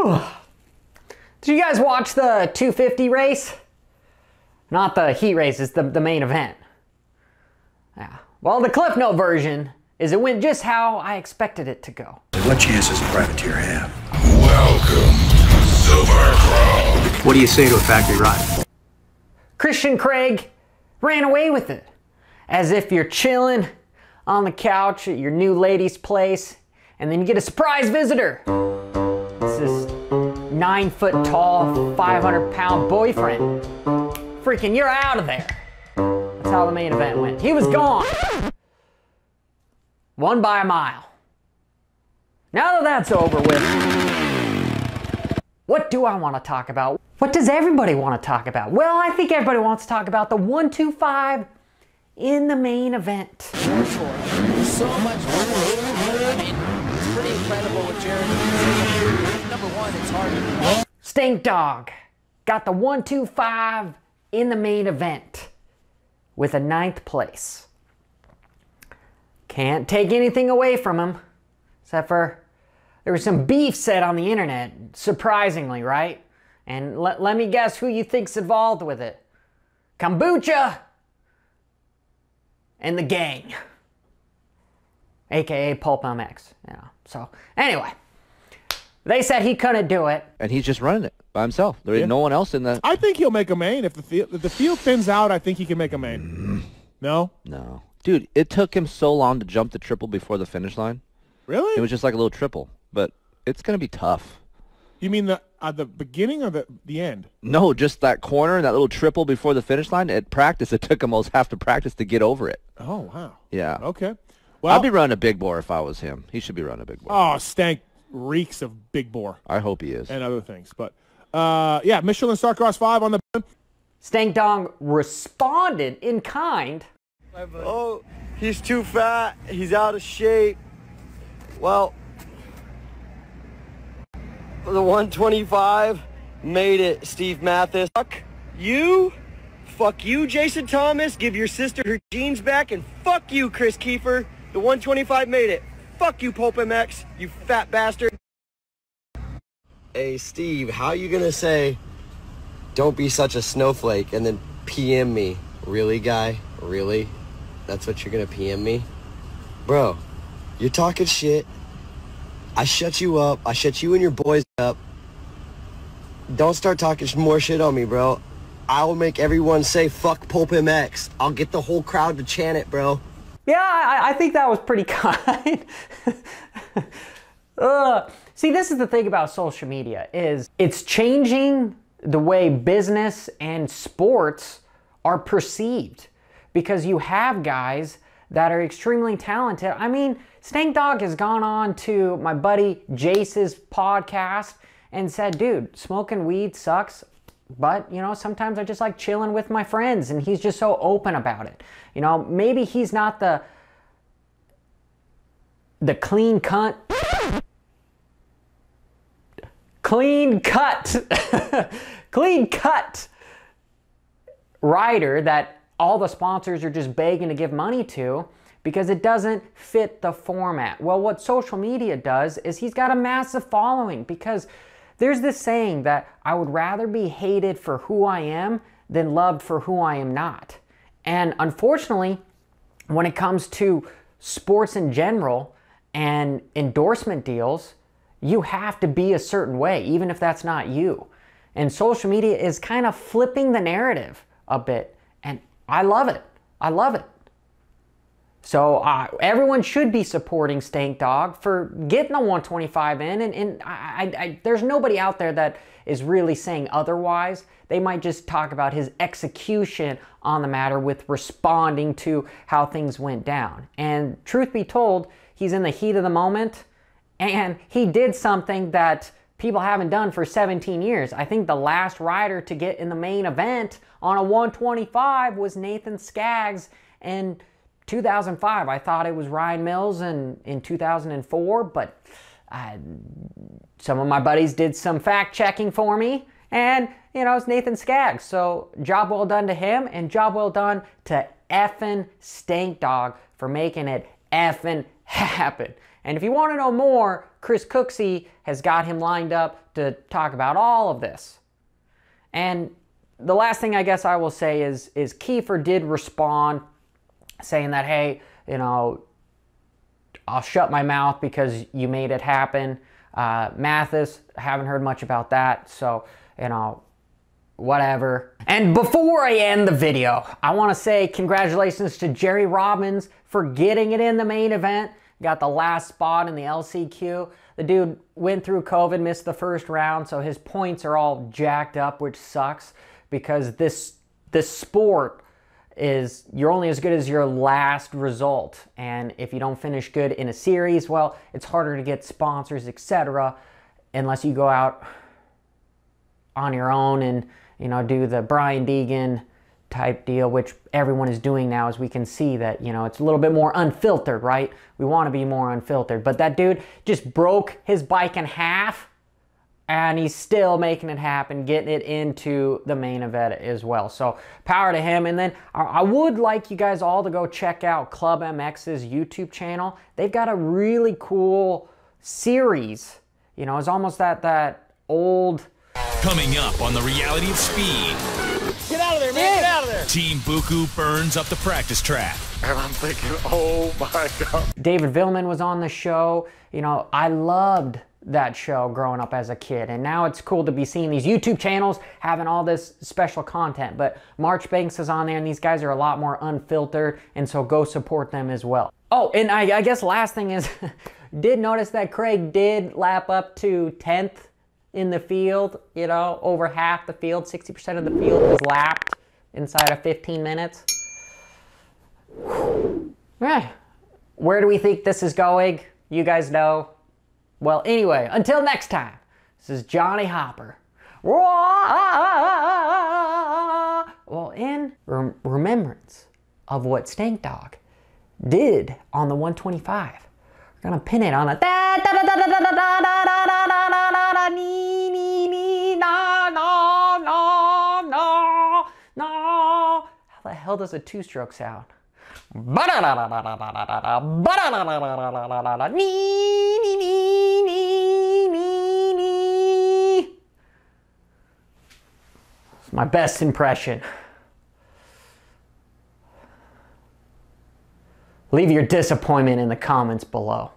Did you guys watch the 250 race? Not the heat race, it's the main event. Yeah. Well, the Cliff Note version is it went just how I expected it to go. What chance does a privateer have? Welcome to Supercross. What do you say to a factory ride? Christian Craig ran away with it. As if you're chilling on the couch at your new lady's place, and then you get a surprise visitor. It's this 9 foot tall, 500-pound boyfriend. Freaking, you're out of there. That's how the main event went. He was gone. Won by a mile. Now that that's over with, what do I want to talk about? What does everybody want to talk about? Well, I think everybody wants to talk about the 125 in the main event. So much fun. I mean, it's pretty incredible what Jared did. Number one, it's hard. Stink Dog got the 125 in the main event with a 9th place. Can't take anything away from him, except for there was some beef said on the internet, surprisingly, right? And let me guess who you think's involved with it. Kombucha and the gang, aka ClubMX. Yeah. So anyway, they said he couldn't do it, and he's just running it by himself. There ain't no one else in the. I think he'll make a main if the field thins out. I think he can make a main. No. No, dude, it took him so long to jump the triple before the finish line. Really? It was just like a little triple, but it's gonna be tough. You mean the beginning or the end? No, just that corner and that little triple before the finish line. At practice, it took him almost half the practice to get over it. Oh, wow. Yeah. Okay. Well, I'd be running a big bore if I was him. He should be running a big bore. Oh, Stank reeks of big bore. I hope he is. And other things. But, yeah, Michelin Starcross 5 on the... Stank Dog responded in kind. Oh, he's too fat. He's out of shape. Well, the 125 made it, Steve Mathis. Fuck you. Fuck you, Jason Thomas. Give your sister her jeans back. And fuck you, Chris Kiefer. The 125 made it. Fuck you, ClubMX, you fat bastard. Hey, Steve, how you gonna say, don't be such a snowflake, and then PM me? Really, guy? Really? That's what you're gonna PM me? Bro, you're talking shit. I shut you up. I shut you and your boys up. Don't start talking more shit on me, bro. I will make everyone say, fuck ClubMX. I'll get the whole crowd to chant it, bro. Yeah, I think that was pretty kind. See, this is the thing about social media, is it's changing the way business and sports are perceived. Because you have guys that are extremely talented. I mean, Stank Dog has gone on to my buddy Jace's podcast and said, dude, smoking weed sucks, but, you know, sometimes I just like chilling with my friends, and he's just so open about it. You know, maybe he's not the clean cut rider that all the sponsors are just begging to give money to because it doesn't fit the format. Well, what social media does is he's got a massive following, because there's this saying that I would rather be hated for who I am than loved for who I am not. And unfortunately, when it comes to sports in general and endorsement deals, you have to be a certain way, even if that's not you. And social media is kind of flipping the narrative a bit. And I love it. I love it. So everyone should be supporting Stank Dog for getting the 125 in. And there's nobody out there that is really saying otherwise. They might just talk about his execution on the matter with responding to how things went down. And truth be told, he's in the heat of the moment. And he did something that people haven't done for 17 years. I think the last rider to get in the main event on a 125 was Nathan Skaggs in 2005. I thought it was Ryan Mills in 2004, but some of my buddies did some fact checking for me, and you know, it's Nathan Skaggs. So job well done to him, and job well done to effing Stank Dog for making it effing happen. And if you want to know more, Chris Cooksey has got him lined up to talk about all of this. And the last thing I guess I will say is Kiefer did respond saying that, hey, you know, I'll shut my mouth because you made it happen. Mathis, haven't heard much about that, so, you know, whatever. And before I end the video, I want to say congratulations to Jerry Robbins for getting it in the main event. Got the last spot in the LCQ. The dude went through COVID, missed the first round, so his points are all jacked up, which sucks because this sport is you're only as good as your last result. And if you don't finish good in a series, well, it's harder to get sponsors, etc., unless you go out on your own and, you know, do the Brian Deegan type deal, which everyone is doing now, as we can see that, you know, it's a little bit more unfiltered, right? We want to be more unfiltered. But that dude just broke his bike in half, and he's still making it happen, getting it into the main event as well. So power to him. And then I would like you guys all to go check out ClubMX's YouTube channel. They've got a really cool series. You know, it's almost that old... Coming up on the reality of speed. Get out of there, man. Get out of there. Team Buku burns up the practice track. And I'm thinking, oh my God. David Villman was on the show. You know, I loved that show growing up as a kid, and now it's cool to be seeing these YouTube channels having all this special content. But March Banks is on there, and these guys are a lot more unfiltered, and so go support them as well. Oh, and I guess last thing is, did notice that Craig did lap up to 10th in the field. You know, over half the field, 60% of the field was lapped inside of 15 minutes. Yeah. Where do we think this is going? You guys know. Well, anyway, until next time, this is Johnny Hopper. Well, in remembrance of what Stank Dog did on the 125, we're gonna pin it on a how the hell does a two-stroke sound? It's my best impression. Leave your disappointment in the comments below.